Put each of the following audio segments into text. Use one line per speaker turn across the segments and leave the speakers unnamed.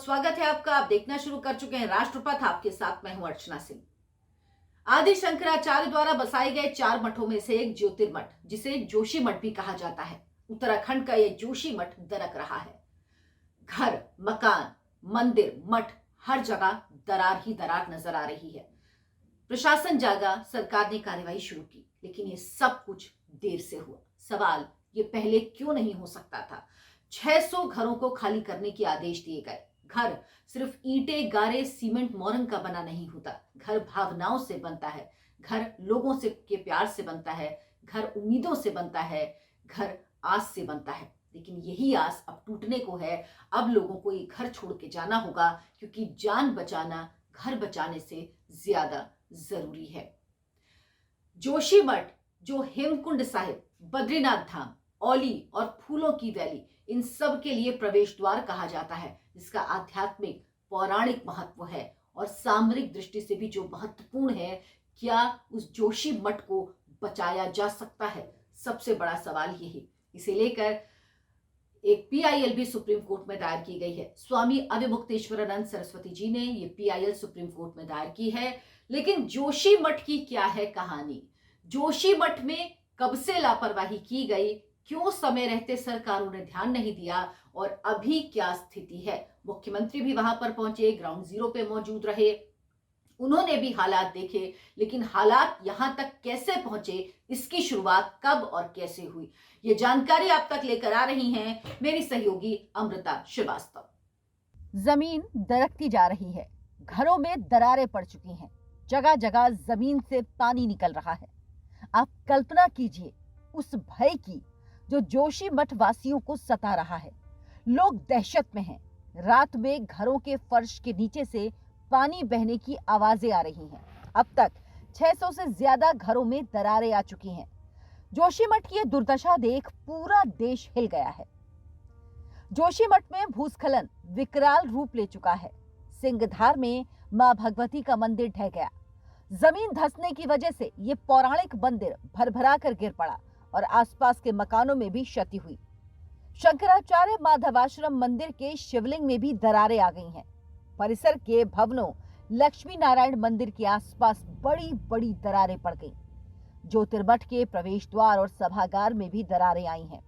स्वागत है आपका। आप देखना शुरू कर चुके हैं राष्ट्रपथ। आपके साथ मैं हूं अर्चना सिंह। आदि शंकराचार्य द्वारा बसाए गए 4 मठों में से एक ज्योतिर्मठ, जिसे जोशी मठ भी कहा जाता है, उत्तराखंड का यह जोशी मठ दरक रहा है। घर, मकान, मंदिर, मठ, हर जगह दरार ही दरार नजर आ रही है। प्रशासन जागा, सरकार ने कार्यवाही शुरू की, लेकिन ये सब कुछ देर से हुआ। सवाल ये पहले क्यों नहीं हो सकता था? 600 घरों को खाली करने के आदेश दिए गए। घर सिर्फ ईंटें, गारे, सीमेंट, मोरंग का बना नहीं होता। घर भावनाओं से बनता है। घर लोगों से के प्यार से बनता है। घर उम्मीदों से बनता है। घर आस से बनता है। लेकिन यही आस अब टूटने को है। अब लोगों को ये घर छोड़ के जाना होगा, क्योंकि जान बचाना घर बचाने से ज्यादा जरूरी है। जोशी मठ, जो हेमकुंड साहिब, बद्रीनाथ धाम, औली और फूलों की वैली, इन सब के लिए प्रवेश द्वार कहा जाता है, जिसका आध्यात्मिक पौराणिक महत्व है और सामरिक दृष्टि से भी जो महत्वपूर्ण है। क्या उस जोशी मठ को बचाया जा सकता है? सबसे बड़ा सवाल यही। इसे लेकर एक पीआईएल भी सुप्रीम कोर्ट में दायर की गई है। स्वामी अविमुक्तेश्वरानंद सरस्वती जी ने ये पीआईएल सुप्रीम कोर्ट में दायर की है। लेकिन जोशी मठ की क्या है कहानी? जोशी मठ में कब से लापरवाही की गई? क्यों समय रहते सरकारों ने ध्यान नहीं दिया? और अभी क्या स्थिति है? मुख्यमंत्री भी वहां पर पहुंचे, ग्राउंड जीरो पे मौजूद रहे, उन्होंने भी हालात देखे, लेकिन हालात यहां तक कैसे पहुंचे, इसकी शुरुआत कब और कैसे हुई, ये जानकारी आप तक लेकर आ रही हैं मेरी सहयोगी अमृता श्रीवास्तव।
जमीन दरकती जा रही है, घरों में दरारें पड़ चुकी हैं, जगह जगह जमीन से पानी निकल रहा है। आप कल्पना कीजिए उस भय की जो जोशी मठ वासियों को सता रहा है। लोग दहशत में हैं। रात में घरों के फर्श के नीचे से पानी बहने की आवाजें आ रही हैं। अब तक 600 से ज्यादा घरों में दरारें आ चुकी हैं। जोशी मठ की यह दुर्दशा देख पूरा देश हिल गया है। जोशी मठ में भूस्खलन विकराल रूप ले चुका है। सिंगधार में मां भगवती का मंदिर ढह गया। जमीन धंसने की वजह से ये पौराणिक मंदिर भरभरा कर गिर पड़ा और आसपास के मकानों में भी क्षति हुई। शंकराचार्य माधवाश्रम मंदिर के शिवलिंग में भी दरारें आ गई हैं। परिसर के भवनों, लक्ष्मी नारायण मंदिर के आसपास बड़ी बड़ी दरारें पड़ गईं। ज्योतिर्मठ के प्रवेश द्वार और सभागार में भी दरारें आई हैं।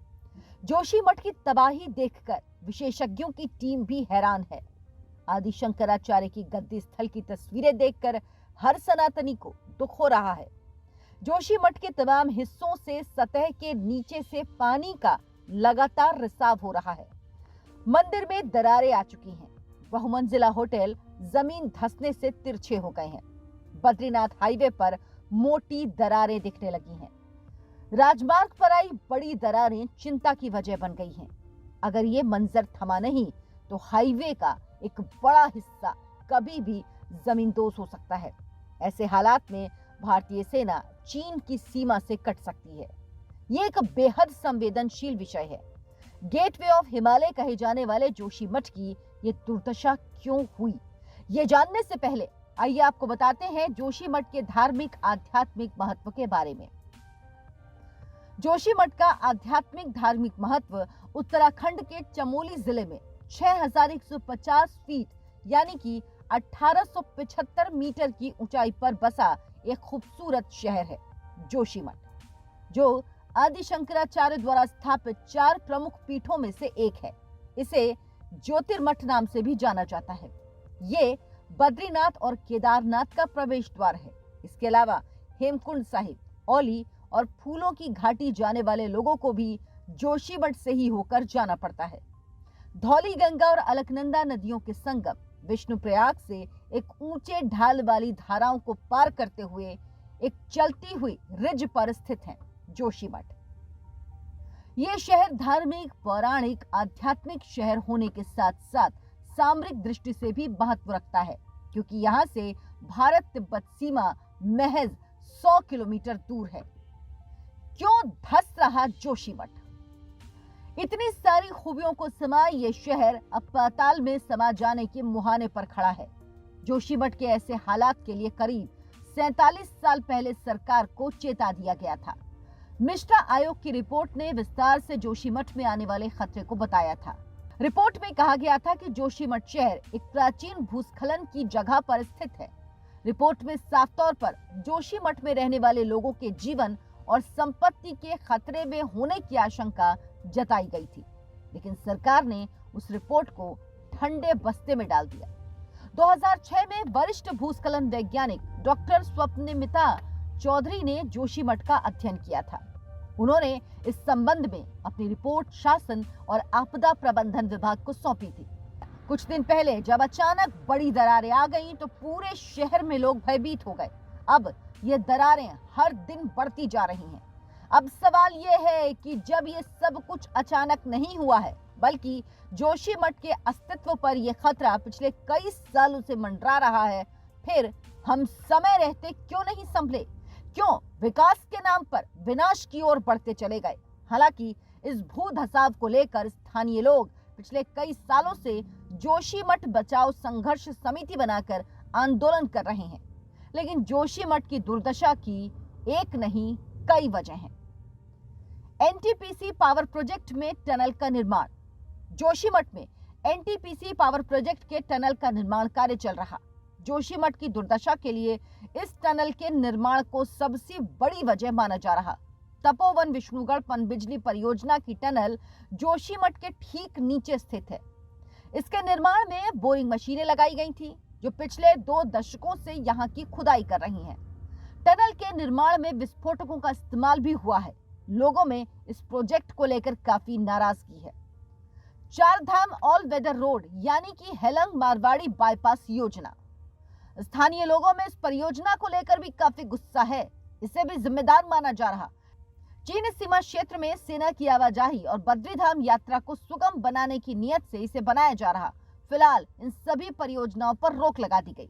जोशी मठ की तबाही देखकर विशेषज्ञों की टीम भी हैरान है। आदि शंकराचार्य की गद्दी स्थल की तस्वीरें देखकर हर सनातनी को दुख हो रहा है। जोशी मठ के तमाम हिस्सों से सतह के नीचे से पानी का लगातार रिसाव हो रहा है। मंदिर में दरारें आ चुकी हैं। बहुमंजिला होटल जमीन धंसने से तिरछे हो गए हैं। बद्रीनाथ हाईवे पर मोटी दरारें दिखने लगी हैं। राजमार्ग पर आई बड़ी दरारें चिंता की वजह बन गई हैं। अगर ये मंजर थमा नहीं तो हाईवे का एक बड़ा हिस्सा कभी भी जमींदोज हो सकता है। ऐसे हालात में भारतीय सेना चीन की सीमा से कट सकती है। ये एक बेहद संवेदनशील विषय है। गेटवे ऑफ हिमालय कहे जाने वाले जोशी मठ की ये दुर्दशा क्यों हुई, ये जानने से पहले आइए आपको बताते हैं जोशी मठ के धार्मिक आध्यात्मिक महत्व के बारे में। जोशी मठ का आध्यात्मिक धार्मिक महत्व उत्तराखंड के चमोली जिले में 6150 फीट यानी कि 1875 मीटर की ऊंचाई पर बसा एक खूबसूरत शहर है जोशी मठ, जो आदि शंकराचार्य द्वारा स्थापित 4 प्रमुख पीठों में से एक है। इसे ज्योतिर्मठ नाम से भी जाना जाता है। ये बद्रीनाथ और केदारनाथ का प्रवेश द्वार है। इसके अलावा हेमकुंड साहिब, औली और फूलों की घाटी जाने वाले लोगों को भी जोशी मठ से ही होकर जाना पड़ता है। धौली गंगा और अलकनंदा नदियों के संगम विष्णुप्रयाग से एक ऊंचे ढाल वाली धाराओं को पार करते हुए एक चलती हुई रिज पर स्थित है जोशी मठ। यह शहर धार्मिक, पौराणिक, आध्यात्मिक शहर होने के साथ साथ सामरिक दृष्टि से भी महत्व रखता है, क्योंकि यहाँ से भारत तिब्बत सीमा महज 100 किलोमीटर दूर है। क्यों धस रहा जोशी मठ? इतनी सारी खूबियों को समा ये शहर अब पाताल में समा जाने के मुहाने पर खड़ा है। जोशी मठ के ऐसे हालात के लिए करीब 47 साल पहले सरकार को चेता दिया गया था। मिश्रा आयोग की रिपोर्ट ने विस्तार से जोशी मठ में आने वाले खतरे को बताया था। रिपोर्ट में कहा गया था कि जोशीमठ शहर एक प्राचीन भूस्खलन की जगह पर स्थित है। रिपोर्ट में साफ तौर पर जोशीमठ में रहने वाले लोगों के जीवन और संपत्ति के खतरे में होने की आशंका जताई गई थी, लेकिन सरकार ने उस रिपोर्ट को ठंडे बस्ते में डाल दिया। 2006 में वरिष्ठ भूस्खलन वैज्ञानिक डॉक्टर स्वप्निमिता चौधरी ने जोशीमठ का अध्ययन किया था। उन्होंने इस संबंध में अपनी रिपोर्ट शासन और आपदा प्रबंधन विभाग को सौंपी थी। कुछ दिन पहले जब अचानक बड़ी दरारें आ गईं तो पूरे शहर में लोग भयभीत हो गए। अब ये दरारें हर दिन बढ़ती जा रही हैं। अब सवाल ये है कि जब ये सब कुछ अचानक नहीं हुआ है, बल्कि जोशीमठ के अस्तित्व पर यह खतरा पिछले कई सालों से मंडरा रहा है, फिर हम समय रहते क्यों नहीं संभले? क्यों विकास के नाम पर विनाश की ओर बढ़ते चले गए? हालांकि इस भू धसाव को लेकर स्थानीय लोग पिछले कई सालों से जोशीमठ बचाओ संघर्ष समिति बनाकर आंदोलन कर रहे हैं, लेकिन जोशीमठ की दुर्दशा की एक नहीं कई वजह हैं। एनटीपीसी पावर प्रोजेक्ट में टनल का निर्माण। जोशीमठ में एनटीपीसी पावर प्रोजेक्ट के टनल का निर्माण कार्य चल रहा। जोशीमठ की दुर्दशा के लिए इस टनल के निर्माण को सबसे बड़ी वजह माना जा रहा। तपोवन विष्णुगढ़ पनबिजली परियोजना की टनल जोशीमठ के ठीक नीचे स्थित है। इसके निर्माण में बोरिंग मशीनें लगाई गई थी, जो पिछले 2 दशकों से यहाँ की खुदाई कर रही हैं। टनल के निर्माण में विस्फोटकों का इस्तेमाल भी हुआ है। लोगों में इस प्रोजेक्ट को लेकर काफी नाराजगी है। 4 धाम ऑल वेदर रोड यानी कि हेलंग मारवाड़ी बाईपास योजना। स्थानीय लोगों में इस परियोजना को लेकर भी काफी गुस्सा है। इसे भी जिम्मेदार माना जा रहा। चीन सीमा क्षेत्र में सेना की आवाजाही और बद्रीधाम यात्रा को सुगम बनाने की नीयत से इसे बनाया जा रहा। फिलहाल इन सभी परियोजनाओं पर रोक लगा दी गई।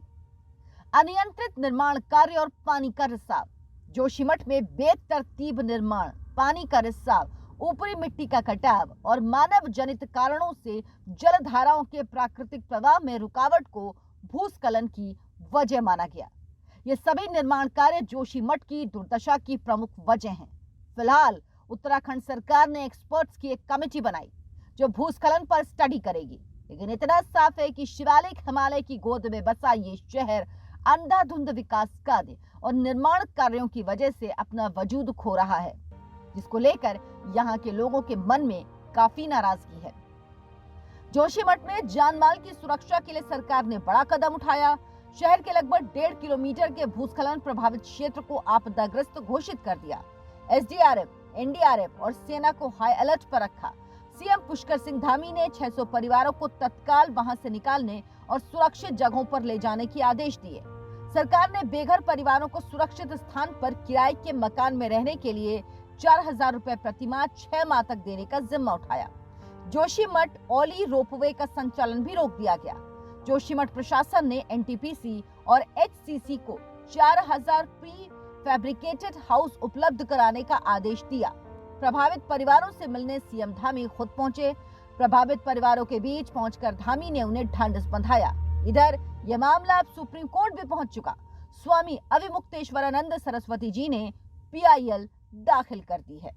अनियंत्रित निर्माण कार्य और पानी का रिसाव। जोशीमठ में बेतरतीब निर्माण, पानी का रिसाव, ऊपरी मिट्टी का कटाव और मानव जनित कारणों से जलधाराओं के प्राकृतिक प्रवाह में रुकावट को भूस्खलन की वजह माना गया। ये सभी निर्माण कार्य जोशीमठ की दुर्दशा की प्रमुख वजह हैं। फिलहाल उत्तराखंड सरकार ने एक्सपर्ट्स की एक कमेटी बनाई जो भूस्खलन पर स्टडी करेगी, लेकिन इतना साफ है कि शिवालिक हिमालय की गोद में बसा ये शहर अंधाधुंध विकास कार्य और निर्माण कार्यों की वजह से अपना वजूद खो रहा है, जिसको लेकर यहाँ के लोगों के मन में काफी नाराजगी है। जोशीमठ में जानमाल की सुरक्षा के लिए सरकार ने बड़ा कदम उठाया। शहर के लगभग 1.5 किलोमीटर के भूस्खलन प्रभावित क्षेत्र को आपदाग्रस्त घोषित कर दिया। एसडीआरएफ, एनडीआरएफ और सेना को हाई अलर्ट पर रखा। सीएम पुष्कर सिंह धामी ने 600 परिवारों को तत्काल वहां से निकालने और सुरक्षित जगहों पर ले जाने के आदेश दिए। सरकार ने बेघर परिवारों को सुरक्षित स्थान पर किराए के मकान में रहने के लिए 4000 रुपए प्रति माह 6 माह तक देने का जिम्मा उठाया। जोशीमठ औली रोपवे का संचालन भी रोक दिया गया। जोशीमठ प्रशासन ने एनटीपीसी और एचसीसी को 4000 प्री फैब्रिकेटेड हाउस उपलब्ध कराने का आदेश दिया। प्रभावित परिवारों से मिलने सीएम धामी खुद पहुंचे। प्रभावित परिवारों के बीच पहुंचकर धामी ने उन्हें ढांढस बंधाया। इधर यह मामला अब सुप्रीम कोर्ट भी पहुंच चुका। स्वामी अविमुक्तेश्वरानंद सरस्वती जी ने पीआईएल दाखिल कर दी है।